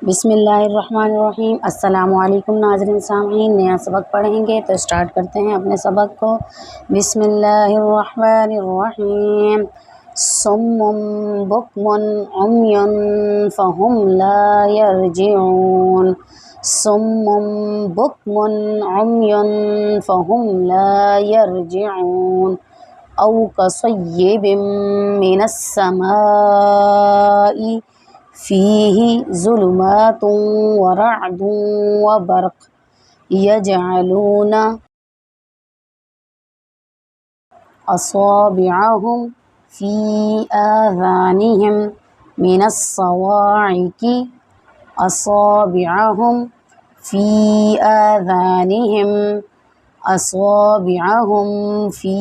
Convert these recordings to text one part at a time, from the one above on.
बिस्मिल्लाहिर्रहमानिर्रहीम। अस्सलाम वालेकुम नाज़रीन सामीन। नया सबक पढ़ेंगे तो स्टार्ट करते हैं अपने सबक को। बिस्मिल्लाहिर्रहमानिर्रहीम। सुम्मुन बुक्मुन उम्युन फ़हुम ला यरजिऊन। सुम्मुन बुक्मुन उम्युन फ़हुम ला यरजिऊन। औ कसय्यिबिम मिनस समाई फ़ीही ज़ुलुमातुन व रअदुन व बर्क़ यजअलूना असाबिअहुम फ़ी आज़ानिहिम मिनस्सवाइक़ि असाबिअहुम फ़ी आज़ानिहिम असाबिअहुम फ़ी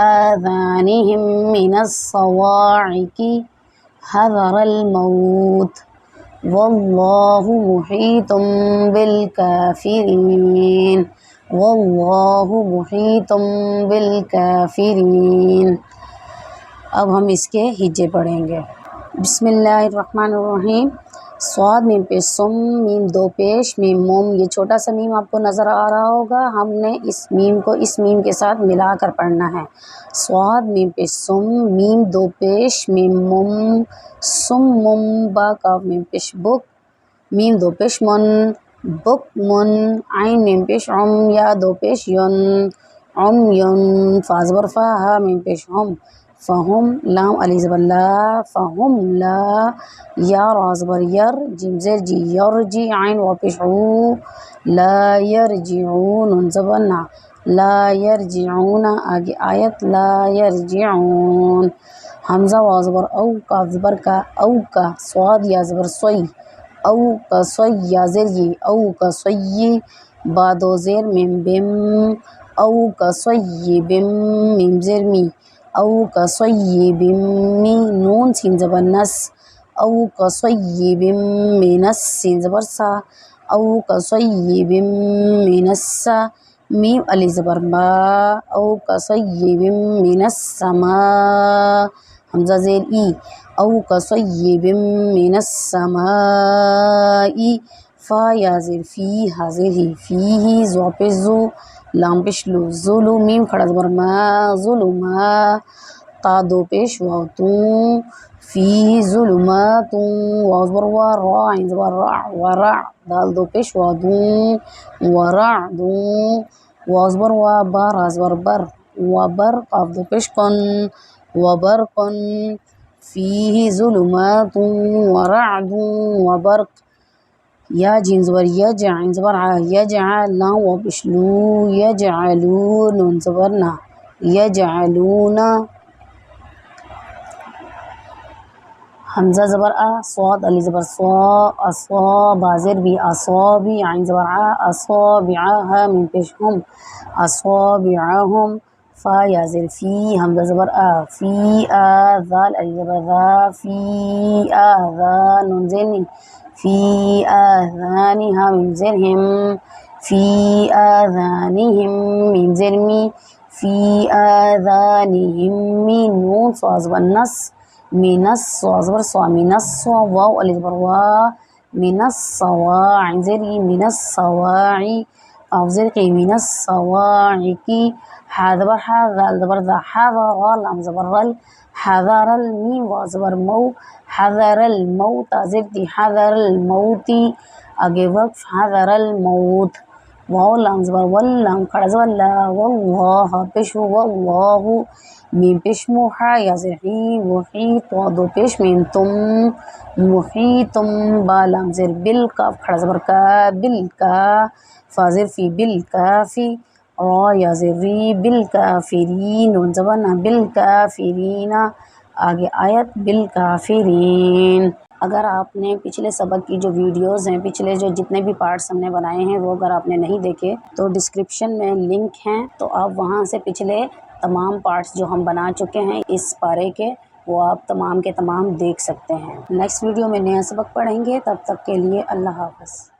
आज़ानिहिम मिनस्सवाइक़ि हज़रल मौत वल्लाहु मुहीतुम बिल काफ़िरीन। वल्लाहु मुहीतुम बिल काफ़िरीन। अब हम इसके हिज्जे पढ़ेंगे। बिस्मिल्लाहिर्रहमानिर्रहीम। स्वाद मीम पेश सुम, मीम दो पेश, मीम मुम। ये छोटा सा मीम आपको नज़र आ रहा होगा। हमने इस मीम को इस मीम के साथ मिलाकर पढ़ना है। स्वाद मीम पेश सुम, मीम दो पेश, मीम मुम। सुम मुम, बा काफ मीम पेश बुक, मीम दो पेश मुन, बुक मुन। आइन मीम पेश उम, या दो पेश युन, उम युन। फा ज़बर फा, हा मीम पेश हम, फ़हुम। लाम अली ज़बर ला, फ़हुम ला। या रा ज़बर यर, जीम ज़ेर जी, यरजी। आइन वा पेश ऊ, ला यरजिऊन। नून ज़बर ना, ला यरजिऊन। आगे आयत ला यरजिऊन। हमज़ा वा ज़बर औ, काफ ज़बर का, औ का। स्वाद या ज़बर सोई, औ का सोई। या ज़ेर ये, औ का सोई। बा दो ज़ेर मीम बिम, औ का सोई बिम। मीम ज़ेर मी, औ का सोई बिम मी। नून सीन ज़बर नस, औ का सोई बिम मिनस। सीन ज़बर सा, औ का सोई बिम मिनस्सा। मीम अली ज़बर मा, औ का सोई बिम मिनस समा। हमज़ा ज़ेर ई, औ कसय्यिबिम मिनस समाई। फ़ा या ज़ेर फ़ी, हा ज़ेर ही, फ़ीही। ज़ो पेश ज़ू, लाम पेश लू, ज़ुलु। मीम खड़ा ज़बर मा, ज़ुलुमा। ता दो पेश वाव तू, फ़ीही ज़ुलुमातुन। वाव ज़बर वा, रा आइन ज़बर रा, वरा। दाल दो पेश वा दू, वरादू। वाव ज़बर वा, बा रा ज़बर बर, वबर। काफ दो पेश कुन, वबरकुन। फ़ीही ज़ुलुमातुन व रअदुन व बर्क़। या जीम ज़बर यज, आइन ज़बर आ, यजअ। लाम वा पेश लू, यजअलू। नून ज़बर ना, यजअलूना। हमज़ा ज़बर आ, स्वाद अली ज़बर स्वा, अस्वा। बा ज़ेर बी, असाबी। आइन ज़बर आ, असाबिअ। हा मीम पेश हम, असाबिअहुम। फ़ा या ज़ेर फ़ी, हमज़ा ज़बर आ, फ़ी आ। ज़ाल अली ज़बर ज़ा, फ़ी आ ज़ा। नून ज़ेर नी, फ़ी आज़ानी। हा मीम ज़ेर हिम, फ़ी आज़ानिहिम। मीम ज़ेर मी, फ़ी आज़ानिहिम मी। नून स्वा ज़बर नस, मिनस। स्वा ज़बर स्वा, मिनस्वा। वाव अली ज़बर वा, मिनस्सवा। आइन ज़ेर ई, मिनस्सवाई। काफ ज़ेर की, मिनस्सवाइक़ि। हा ज़बर हा, ज़ाल ज़बर ज़ा, हज़र। लाम ज़बर रल, हज़रल। मीम वा ज़बर मौ, हज़रल मौत। ज़ेर ती, हज़रल मौती। आगे वक़्फ़, हज़रल मौत। वाव लाम ज़बर वल, लाम खड़ा ज़बर ला, वल्लाह पेश वल्लाहु। मीम पेश मु, हा या ज़ेर ही, मुहीत। वा दो पेश मीम तुम, मुहीतुम। बा लाम ज़ेर बिल, काफ खड़ा ज़बर का, बिल का। फ़ा ज़ेर फ़ी, बिल काफ़ी। रा या ज़ेर री, बिल काफ़िरीन। नून ज़बर ना, बिल काफ़िरीना। आगे आयत बिल काफ़िरीन। अगर आपने पिछले सबक की जो वीडियोज़ हैं, पिछले जो जितने भी पार्ट्स हमने बनाए हैं, वो अगर आपने नहीं देखे तो डिस्क्रिप्शन में लिंक हैं, तो आप वहां से पिछले तमाम पार्ट्स जो हम बना चुके हैं इस पारे के, वो आप तमाम के तमाम देख सकते हैं। नेक्स्ट वीडियो में नया सबक पढ़ेंगे। तब तक के लिए अल्लाह हाफ़िज़।